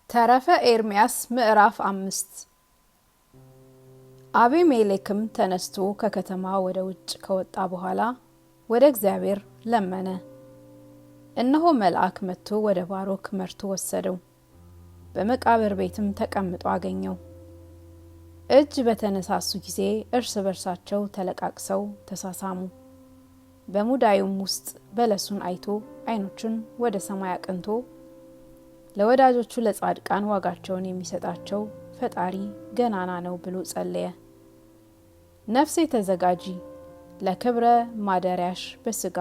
ተረፈ ኤርምያስ ምዕራፍ 5 አቤሜሌክም ተነስቶ ከከተማ ወደ ውጭ ከወጣ በኋላ ወደ እግዚአብሔር ለመነ። እነሆ መልአክ መጥቶ ወደ ባሮክ መርቶ ወሰደው፣ በመቃብር ቤትም ተቀምጦ አገኘው። እጅ በተነሳሱ ጊዜ እርስ በርሳቸው ተለቃቅሰው ተሳሳሙ። በሙዳዩም ውስጥ በለሱን አይቶ ዓይኖቹን ወደ ሰማይ አቅንቶ ለወዳጆቹ ለጻድቃን ዋጋቸውን የሚሰጣቸው ፈጣሪ ገናና ነው ብሎ ጸለየ። ነፍሴ ተዘጋጂ፣ ለክብረ ማደሪያሽ በስጋ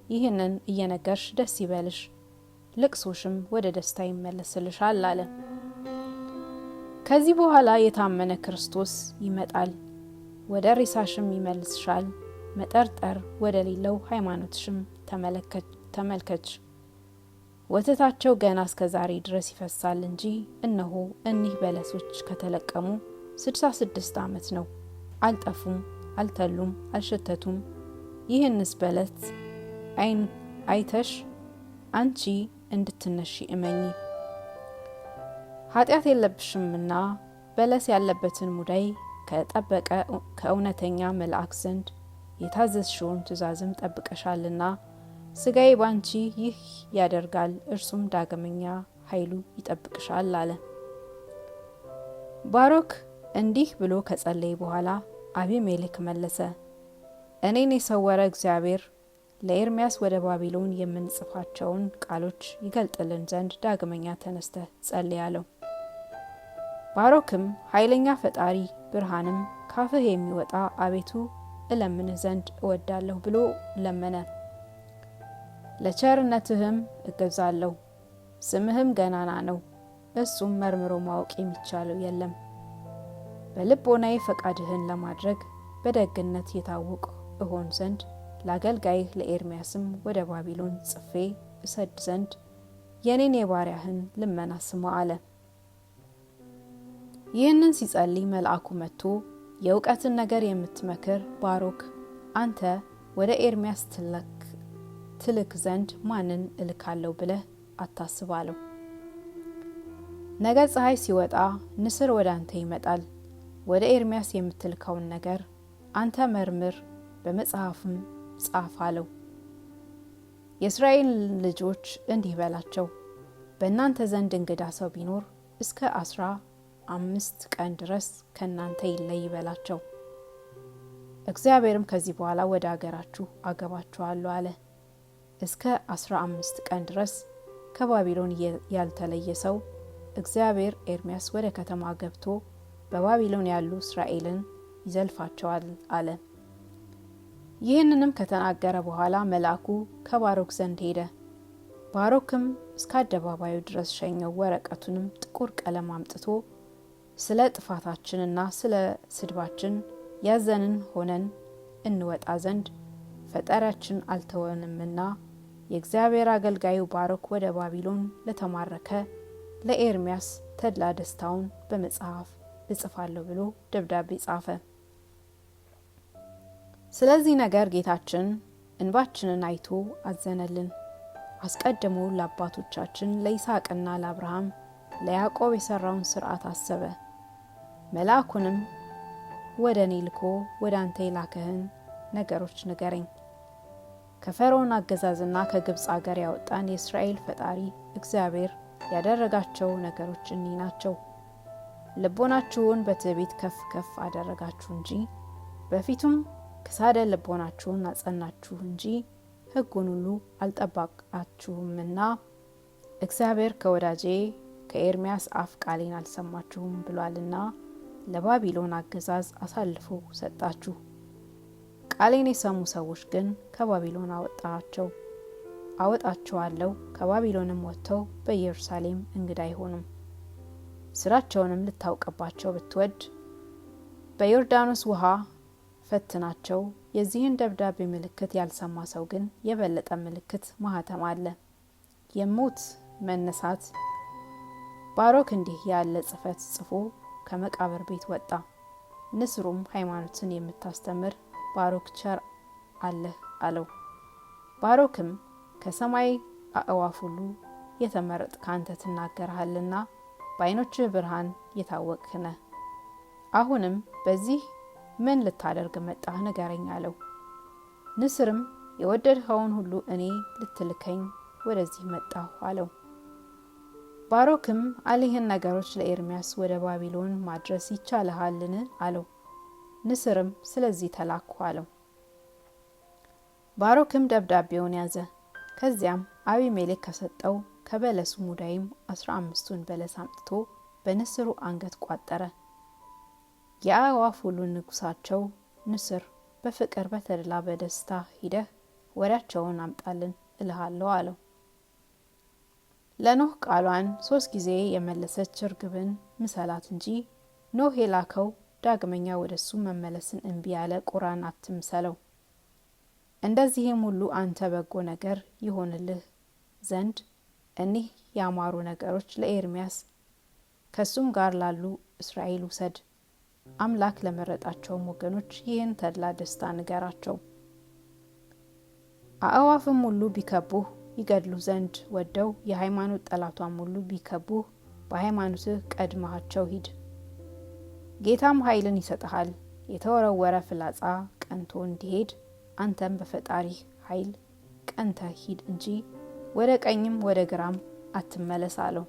ይህንን እየነገርሽ ደስ ይበልሽ፣ ልቅሶሽም ወደ ደስታ ይመለስልሻል አለ። ከዚህ በኋላ የታመነ ክርስቶስ ይመጣል፣ ወደ ሬሳሽም ይመልስሻል። መጠርጠር ወደ ሌለው ሃይማኖትሽም ተመልከች። ወተታቸው ገና እስከ ዛሬ ድረስ ይፈሳል እንጂ እነሆ እኒህ በለሶች ከተለቀሙ 66 ዓመት ነው። አልጠፉም፣ አልተሉም፣ አልሸተቱም። ይህንስ በለስ አይተሽ አንቺ እንድትነሺ እመኚ። ኃጢአት የለብሽምና በለስ ያለበትን ሙዳይ ከጠበቀ ከእውነተኛ መልአክ ዘንድ የታዘዝሽውን ትእዛዝም ጠብቀሻልና ስጋዬ ባንቺ ይህ ያደርጋል፣ እርሱም ዳግመኛ ኃይሉ ይጠብቅሻል አለ። ባሮክ እንዲህ ብሎ ከጸለየ በኋላ አቤሜሌክ መለሰ፣ እኔን የሰወረ እግዚአብሔር ለኤርምያስ ወደ ባቢሎን የምንጽፋቸውን ቃሎች ይገልጥልን ዘንድ ዳግመኛ ተነስተህ ጸልይ አለው። ባሮክም ኃይለኛ ፈጣሪ ብርሃንም ካፍህ የሚወጣ አቤቱ እለምንህ ዘንድ እወዳለሁ ብሎ ለመነ። ለቸርነትህም እገዛለሁ፣ ስምህም ገናና ነው፣ እሱም መርምሮ ማወቅ የሚቻለው የለም። በልቦናዬ ፈቃድህን ለማድረግ በደግነት የታወቅ እሆን ዘንድ ለአገልጋይህ ለኤርምያስም ወደ ባቢሎን ጽፌ እሰድ ዘንድ የኔን የባሪያህን ልመና ስማ አለ። ይህንን ሲጸልይ መልአኩ መጥቶ የእውቀትን ነገር የምትመክር ባሮክ አንተ ወደ ኤርምያስ ትልክ ዘንድ ማንን እልካለሁ ብለህ አታስብ አለው። ነገ ፀሐይ ሲወጣ ንስር ወደ አንተ ይመጣል። ወደ ኤርምያስ የምትልከውን ነገር አንተ መርምር፣ በመጽሐፍም ጻፍ አለው። የእስራኤል ልጆች እንዲህ በላቸው፣ በእናንተ ዘንድ እንግዳ ሰው ቢኖር እስከ 15 ቀን ድረስ ከእናንተ ይለይ በላቸው። እግዚአብሔርም ከዚህ በኋላ ወደ አገራችሁ አገባችኋለሁ አለ። እስከ 15 ቀን ድረስ ከባቢሎን ያልተለየ ሰው እግዚአብሔር ኤርምያስ ወደ ከተማ ገብቶ በባቢሎን ያሉ እስራኤልን ይዘልፋቸዋል አለ። ይህንንም ከተናገረ በኋላ መልአኩ ከባሮክ ዘንድ ሄደ። ባሮክም እስከ አደባባዩ ድረስ ሸኘው። ወረቀቱንም ጥቁር ቀለም አምጥቶ ስለ ጥፋታችንና ስለ ስድባችን ያዘንን ሆነን እንወጣ ዘንድ ፈጣሪያችን አልተወንምና የእግዚአብሔር አገልጋዩ ባሮክ ወደ ባቢሎን ለተማረከ ለኤርምያስ ተድላ ደስታውን በመጽሐፍ እጽፋለሁ ብሎ ደብዳቤ ጻፈ። ስለዚህ ነገር ጌታችን እንባችንን አይቶ አዘነልን። አስቀድሞ ለአባቶቻችን ለይስሐቅና ለአብርሃም ለያዕቆብ የሰራውን ሥርዓት አሰበ። መልአኩንም ወደ እኔ ልኮ ወደ አንተ የላከህን ነገሮች ንገረኝ። ከፈርዖን አገዛዝና ከግብጽ አገር ያወጣን የእስራኤል ፈጣሪ እግዚአብሔር ያደረጋቸው ነገሮች እኒህ ናቸው። ልቦናችሁን በትዕቢት ከፍ ከፍ አደረጋችሁ እንጂ በፊቱም ክሳደ ልቦናችሁን አጸናችሁ እንጂ ሕጉን ሁሉ አልጠባቃችሁምና እግዚአብሔር ከወዳጄ ከኤርምያስ አፍ ቃሌን አልሰማችሁም ብሏልና ለባቢሎን አገዛዝ አሳልፎ ሰጣችሁ። ቃሌን የሰሙ ሰዎች ግን ከባቢሎን አወጣቸዋለሁ። ከባቢሎንም ወጥተው በኢየሩሳሌም እንግዳ አይሆኑም። ስራቸውንም ልታውቅባቸው ብትወድ በዮርዳኖስ ውሃ ፈትናቸው። የዚህን ደብዳቤ ምልክት ያልሰማ ሰው ግን የበለጠ ምልክት ማህተም አለ፣ የሞት መነሳት። ባሮክ እንዲህ ያለ ጽፈት ጽፎ ከመቃብር ቤት ወጣ። ንስሩም ሃይማኖትን የምታስተምር ባሮክ ቸር አለህ አለው። ባሮክም ከሰማይ አእዋፍ ሁሉ የተመረጥክ አንተ ትናገራለህና በዓይኖችህ ብርሃን የታወቅህ ነህ። አሁንም በዚህ ምን ልታደርግ መጣህ ንገረኝ አለው። ንስርም የወደድኸውን ሁሉ እኔ ልትልከኝ ወደዚህ መጣሁ አለው። ባሮክም አለይህን ነገሮች ለኤርምያስ ወደ ባቢሎን ማድረስ ይቻልሃልን አለው። ንስርም ስለዚህ ተላኩ አለው። ባሮክም ደብዳቤውን ያዘ። ከዚያም አቢሜሌክ ከሰጠው ከበለሱ ሙዳይም 15ቱን በለስ አምጥቶ በንስሩ አንገት ቋጠረ። የአእዋፍ ሁሉ ንጉሳቸው ንስር በፍቅር በተድላ በደስታ ሂደህ ወሬያቸውን አምጣልን እልሃለሁ አለው። ለኖህ ቃሏን 3 ጊዜ የመለሰች እርግብን ምሰላት እንጂ ኖህ የላከው ዳግመኛ ወደሱ መመለስን እንቢ ያለ ቁራን አትምሰለው። እንደዚህም ሁሉ አንተ በጎ ነገር ይሆንልህ ዘንድ እኒህ ያማሩ ነገሮች ለኤርምያስ ከሱም ጋር ላሉ እስራኤል ውሰድ። አምላክ ለመረጣቸውም ወገኖች ይህን ተድላ ደስታ ንገራቸው። አእዋፍም ሁሉ ቢከቡህ ይገድሉ ዘንድ ወደው የሃይማኖት ጠላቷም ሁሉ ቢከቡህ በሃይማኖትህ ቀድመሃቸው ሂድ። ጌታም ኃይልን ይሰጥሃል። የተወረወረ ፍላጻ ቀንቶ እንዲሄድ አንተም በፈጣሪህ ኃይል ቀንተ ሂድ እንጂ ወደ ቀኝም ወደ ግራም አትመለስ አለው።